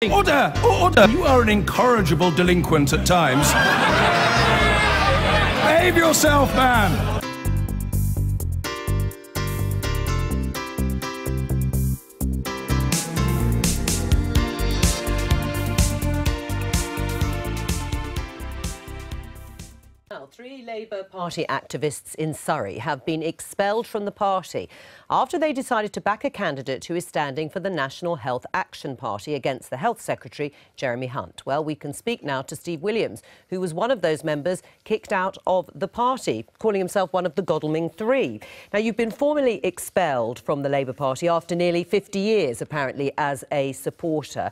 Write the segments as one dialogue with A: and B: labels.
A: Order! Order! You are an incorrigible delinquent at times. Behave yourself, man!
B: Three Labour Party activists in Surrey have been expelled from the party after they decided to back a candidate who is standing for the National Health Action Party against the Health Secretary, Jeremy Hunt. Well, we can speak now to Steve Williams, who was one of those members kicked out of the party, calling himself one of the Godalming Three. Now, you've been formally expelled from the Labour Party after nearly 50 years, apparently, as a supporter.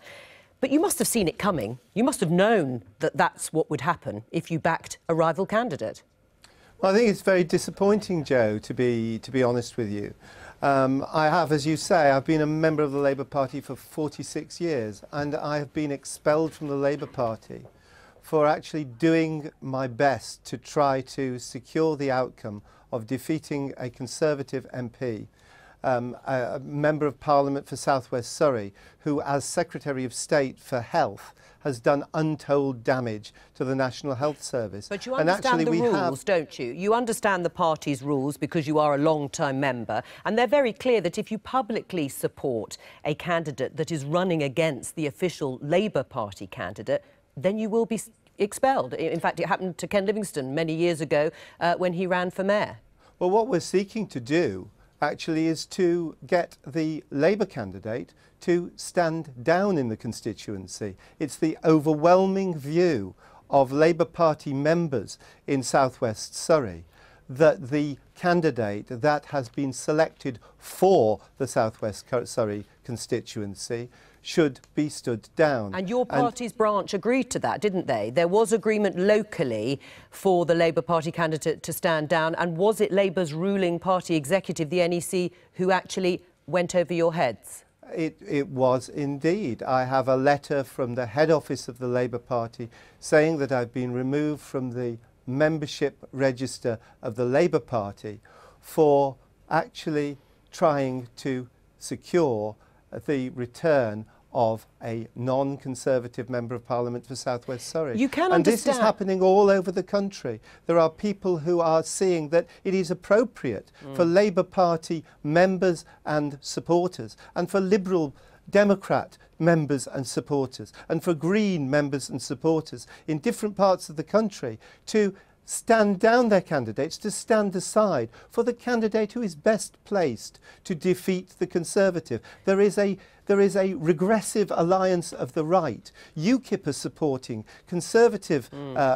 B: But you must have seen it coming. You must have known that that's what would happen if you backed a rival candidate.
C: Well, I think it's very disappointing, Jo, to be honest with you. I have, as you say, I've been a member of the Labour Party for 46 years, and I have been expelled from the Labour Party for actually doing my best to try to secure the outcome of defeating a Conservative MP. A Member of Parliament for South West Surrey, who as Secretary of State for Health has done untold damage to the National Health Service.
B: But you understand the rules, don't you? You understand the party's rules because you are a long-time member, and they're very clear that if you publicly support a candidate that is running against the official Labour Party candidate, then you will be expelled. In fact, it happened to Ken Livingstone many years ago when he ran for mayor.
C: Well, what we're seeking to do actually is to get the Labour candidate to stand down in the constituency. It's the overwhelming view of Labour Party members in South West Surrey that the candidate that has been selected for the South West Surrey constituency should be stood down.
B: And your party's branch agreed to that, didn't they? There was agreement locally for the Labour Party candidate to stand down, and was it Labour's ruling party executive, the NEC, who actually went over your heads?
C: It was indeed. I have a letter from the head office of the Labour Party saying that I've been removed from the membership register of the Labour Party for actually trying to secure the return of a non-Conservative Member of Parliament for South West Surrey.
B: You can
C: understand. And this is happening all over the country. There are people who are seeing that it is appropriate for Labour Party members and supporters, and for Liberal Democrat members and supporters, and for Green members and supporters in different parts of the country to stand down their candidates, to stand aside for the candidate who is best placed to defeat the Conservative. There is a regressive alliance of the right. UKIP are supporting Conservative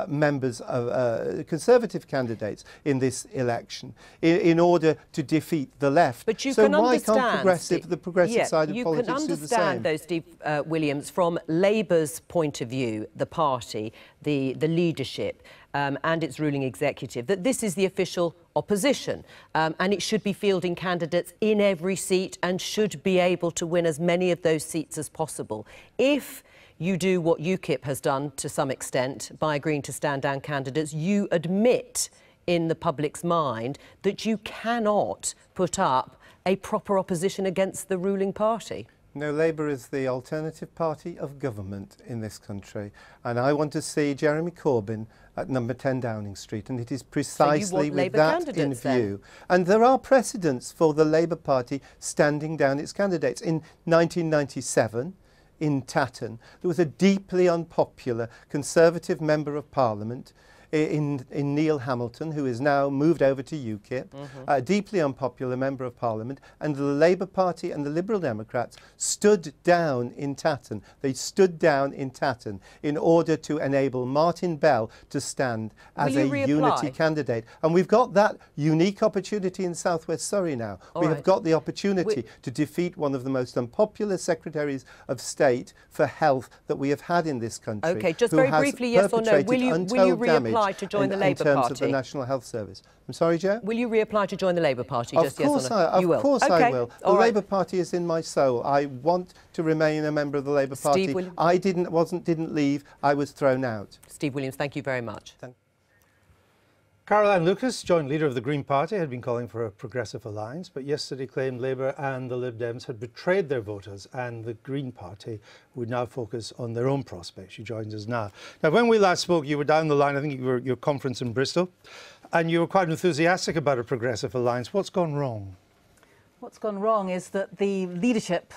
C: members of Conservative candidates in this election in order to defeat the left.
B: But you
C: so
B: can
C: why
B: understand,
C: can't the progressive side of politics do the same?
B: You can understand, though, Steve Williams, from Labour's point of view, the party, the leadership, and its ruling executive, that this is the official opposition, and it should be fielding candidates in every seat and should be able to win as many of those seats as possible. If you do what UKIP has done to some extent by agreeing to stand down candidates, you admit in the public's mind that you cannot put up a proper opposition against the ruling party.
C: No, Labour is the alternative party of government in this country, and I want to see Jeremy Corbyn at number 10 Downing Street, and it is precisely with that in view. And there are precedents for the Labour Party standing down its candidates. In 1997, in Tatton, there was a deeply unpopular Conservative Member of Parliament in Neil Hamilton, who is now moved over to UKIP, a deeply unpopular Member of Parliament, and the Labour Party and the Liberal Democrats stood down in Tatton. They stood down in Tatton in order to enable Martin Bell to stand as a unity candidate. And we've got that unique opportunity in South West Surrey now. We have got the opportunity to defeat one of the most unpopular Secretaries of State for Health that we have had in this country.
B: OK, just very briefly, yes or no, will you reapply to join the Labour Party?
C: In terms of the National Health Service. I'm sorry, Jo?
B: Will you reapply to join the Labour Party? Just yes or no?
C: Of course I will. The Labour Party is in my soul. I want to remain a member of the Labour Party. I didn't leave. I was thrown out.
B: Steve Williams, thank you very much.
D: Caroline Lucas, joint leader of the Green Party, had been calling for a progressive alliance, but yesterday claimed Labour and the Lib Dems had betrayed their voters and the Green Party would now focus on their own prospects. She joins us now. Now, when we last spoke, you were down the line, I think you were at your conference in Bristol, and you were quite enthusiastic about a progressive alliance. What's gone wrong?
E: What's gone wrong is that the leadership,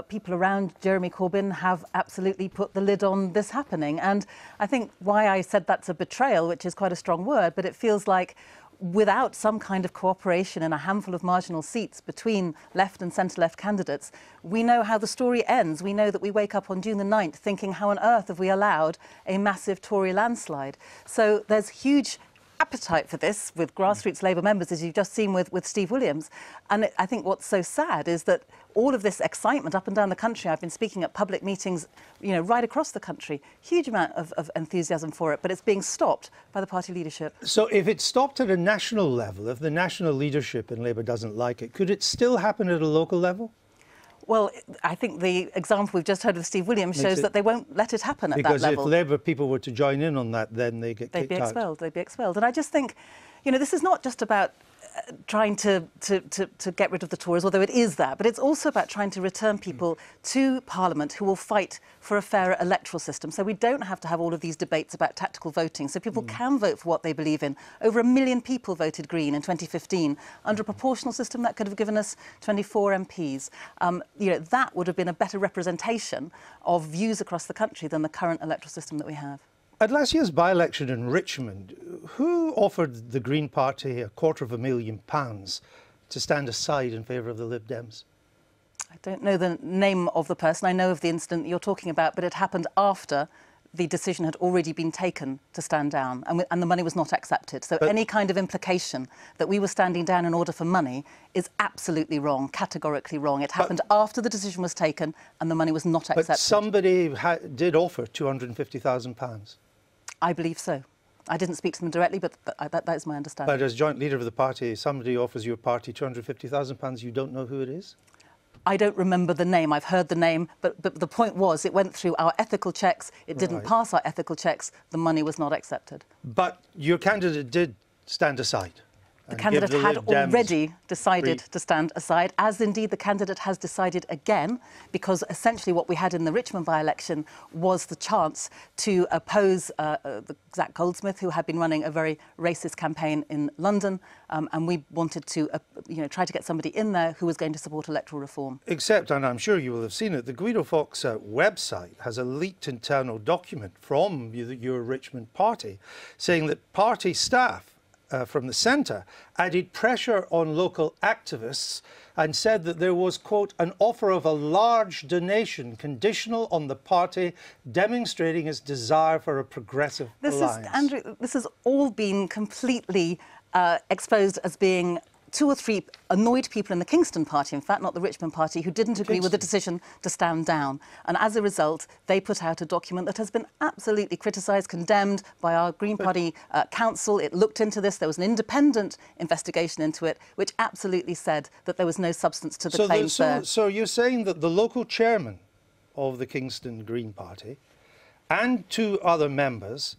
E: people around Jeremy Corbyn, have absolutely put the lid on this happening. And I think why I said that's a betrayal, which is quite a strong word, but it feels like without some kind of cooperation in a handful of marginal seats between left and centre-left candidates, we know how the story ends. We know that we wake up on June the 9th thinking, how on earth have we allowed a massive Tory landslide? So there's huge appetite for this with grassroots Labour members, as you've just seen with Steve Williams. And I think what's so sad is that all of this excitement up and down the country, I've been speaking at public meetings, you know, right across the country, huge amount of enthusiasm for it, but it's being stopped by the party leadership.
D: So if it's stopped at a national level, if the national leadership in Labour doesn't like it, could it still happen at a local level?
E: Well, I think the example we've just heard of Steve Williams shows that they won't let it happen at that level.
D: Because if Labour people were to join in on that, then they get kicked out.
E: They'd be expelled. And I just think, you know, this is not just about trying to get rid of the Tories, although it is that, but it's also about trying to return people to Parliament who will fight for a fairer electoral system. So we don't have to have all of these debates about tactical voting, so people can vote for what they believe in. Over 1 million people voted Green in 2015. Under a proportional system, that could have given us 24 MPs. You know, that would have been a better representation of views across the country than the current electoral system that we have.
D: At last year's by-election in Richmond, who offered the Green Party £250,000 to stand aside in favour of the Lib Dems?
E: I don't know the name of the person. I know of the incident you're talking about, but it happened after the decision had already been taken to stand down and the money was not accepted. So any kind of implication that we were standing down in order for money is absolutely wrong, categorically wrong. It happened after the decision was taken and the money was not accepted.
D: But somebody did offer £250,000.
E: I believe so. I didn't speak to them directly, but that is my understanding.
D: But as joint leader of the party, somebody offers your party £250,000, you don't know who it is?
E: I don't remember the name. I've heard the name, but the point was it went through our ethical checks. It didn't pass our ethical checks. The money was not accepted. But
D: your candidate did stand aside.
E: The candidate had already decided to stand aside, as indeed the candidate has decided again, because essentially what we had in the Richmond by-election was the chance to oppose Zach Goldsmith, who had been running a very racist campaign in London, and we wanted to try to get somebody in there who was going to support electoral reform.
D: Except, and I'm sure you will have seen it, the Guido Fawkes website has a leaked internal document from your Richmond party saying that party staff from the centre added pressure on local activists and said that there was, quote, an offer of a large donation conditional on the party demonstrating its desire for a progressive alliance.
E: Andrew, this has all been completely exposed as being 2 or 3 annoyed people in the Kingston party, in fact, not the Richmond party, who didn't agree with the decision to stand down. And as a result, they put out a document that has been absolutely criticised, condemned by our Green Party council. It looked into this. There was an independent investigation into it, which absolutely said that there was no substance to the claims there.
D: So you're saying that the local chairman of the Kingston Green Party and 2 other members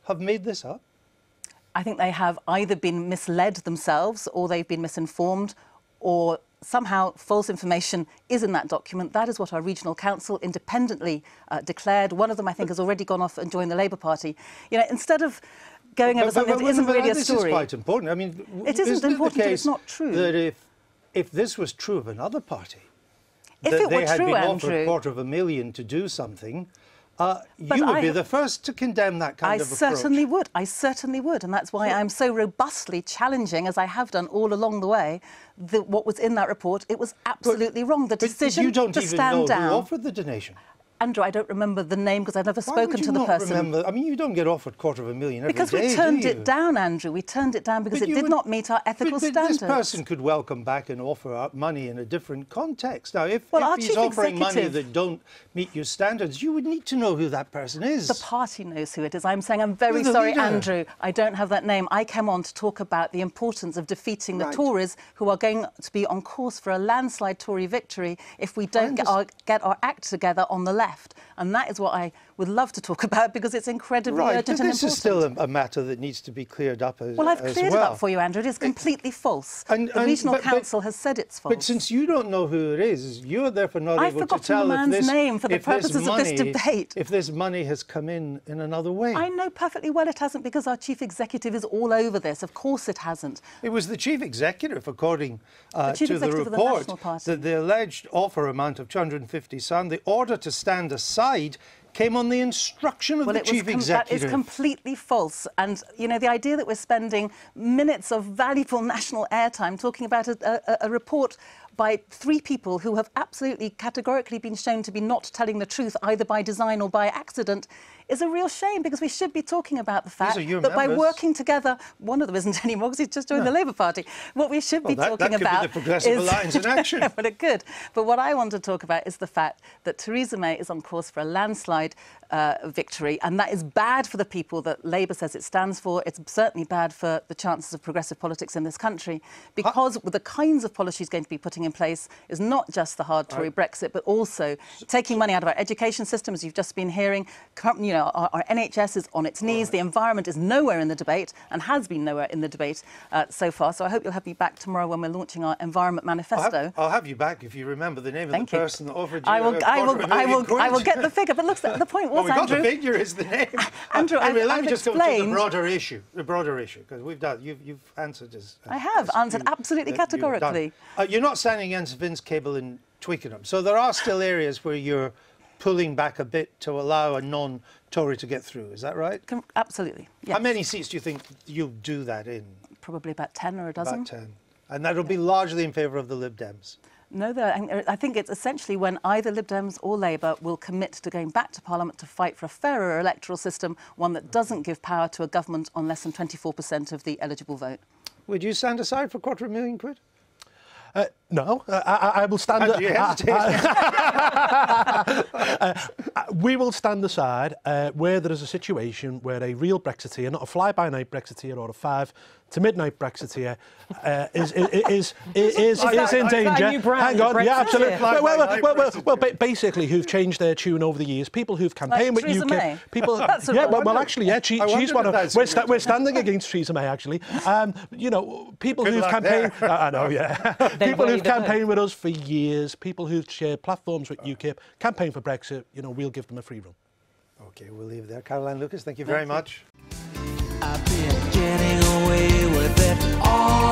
D: have made this up?
E: I think they have either been misled themselves or they've been misinformed or somehow false information is in that document. That is what our regional council independently declared. One of them, I think, has already gone off and joined the Labour Party. You know, instead of going over something that isn't really a story...
D: This is quite important. I mean,
E: it isn't important, but it's not true.
D: That if this was true of another party,
E: if it were
D: they had
E: true,
D: been
E: Andrew,
D: offered $250,000 to do something, you would be the first to condemn that kind of approach.
E: I certainly would. And that's why I'm so robustly challenging, as I have done all along the way, what was in that report. It was absolutely wrong. The decision to stand down...
D: But you don't even know who offered the donation.
E: Andrew, I don't remember the name because I've never spoken to the person.
D: Remember? I mean, you don't get offered $250,000 every day,
E: because we turned it down, Andrew. We turned it down because it did not meet our ethical standards.
D: This person could well come back and offer up money in a different context. Now, if he's offering money that don't meet your standards, you would need to know who that person is.
E: The party knows who it is. I'm saying I'm very sorry, Andrew. I don't have that name. I came on to talk about the importance of defeating the Tories, who are going to be on course for a landslide Tory victory if we don't get our act together on the left. left. And that is what I would love to talk about, because it's incredibly urgent and important.
D: This is still a matter that needs to be cleared up as well.
E: Well, I've cleared it up for you, Andrew. It is completely false. The Regional Council has said it's false.
D: But since you don't know who it is, you're therefore not able to tell
E: I've forgotten the man's name for the purposes of this debate.
D: If this money has come in another way.
E: I know perfectly well it hasn't, because our chief executive is all over this. Of course it hasn't.
D: It was the chief executive, according to the report, that the alleged offer amount of 250,000, the order to stand aside, came on the instruction of the chief executive.
E: That is completely false. And, you know, the idea that we're spending minutes of valuable national airtime talking about a report by 3 people who have absolutely categorically been shown to be not telling the truth, either by design or by accident, is a real shame, because we should be talking about the fact that by working together, one of them isn't anymore because he's just joined the Labour Party. What we should be talking about
D: be the Progressive Alliance in action.
E: Yeah, well, it could. But what I want to talk about is the fact that Theresa May is on course for a landslide victory, and that is bad for the people that Labour says it stands for. It's certainly bad for the chances of progressive politics in this country, because with the kinds of policies going to be putting in place is not just the hard Tory Brexit, but also taking money out of our education system, as you've just been hearing. You know, our NHS is on its knees. The environment is nowhere in the debate, and has been nowhere in the debate so far. So I hope you'll have me back tomorrow when we're launching our Environment Manifesto.
D: I'll have you back if you remember the name of the person that offered you
E: I will get the figure. But look, the point was,
D: well,
E: Andrew,
D: the figure is the name.
E: Andrew,
D: anyway, let me just go to the
E: broader
D: issue, because you've answered us.
E: I have answered absolutely categorically.
D: You're not standing against Vince Cable in Twickenham, so there are still areas where you're pulling back a bit to allow a non-Tory to get through. Is that right?
E: Absolutely. Yes.
D: How many seats do you think you'll do that in?
E: Probably about 10 or a dozen.
D: About 10. And that'll be largely in favour of the Lib Dems.
E: No, I think it's essentially when either Lib Dems or Labour will commit to going back to Parliament to fight for a fairer electoral system, one that doesn't give power to a government on less than 24% of the eligible vote. Would you stand aside for £250,000?
F: No, I will stand. We will stand aside where there is a situation where a real Brexiteer, not a fly-by-night Brexiteer or a 5 to midnight Brexiteer, is in danger. Hang on, yeah, absolutely. Well, basically, who've changed their tune over the years. People who've campaigned with
E: Theresa May.
F: People, yeah. Well, actually, yeah, she's one of. We're standing against Theresa May, actually. You know, people who've campaigned. I know, yeah. People who've campaigned with us for years, people who've shared platforms with UKIP, campaign for Brexit, you know, we'll give them a free run.
D: OK, we'll leave it there. Caroline Lucas, thank you very much.
G: I've been getting away with it all.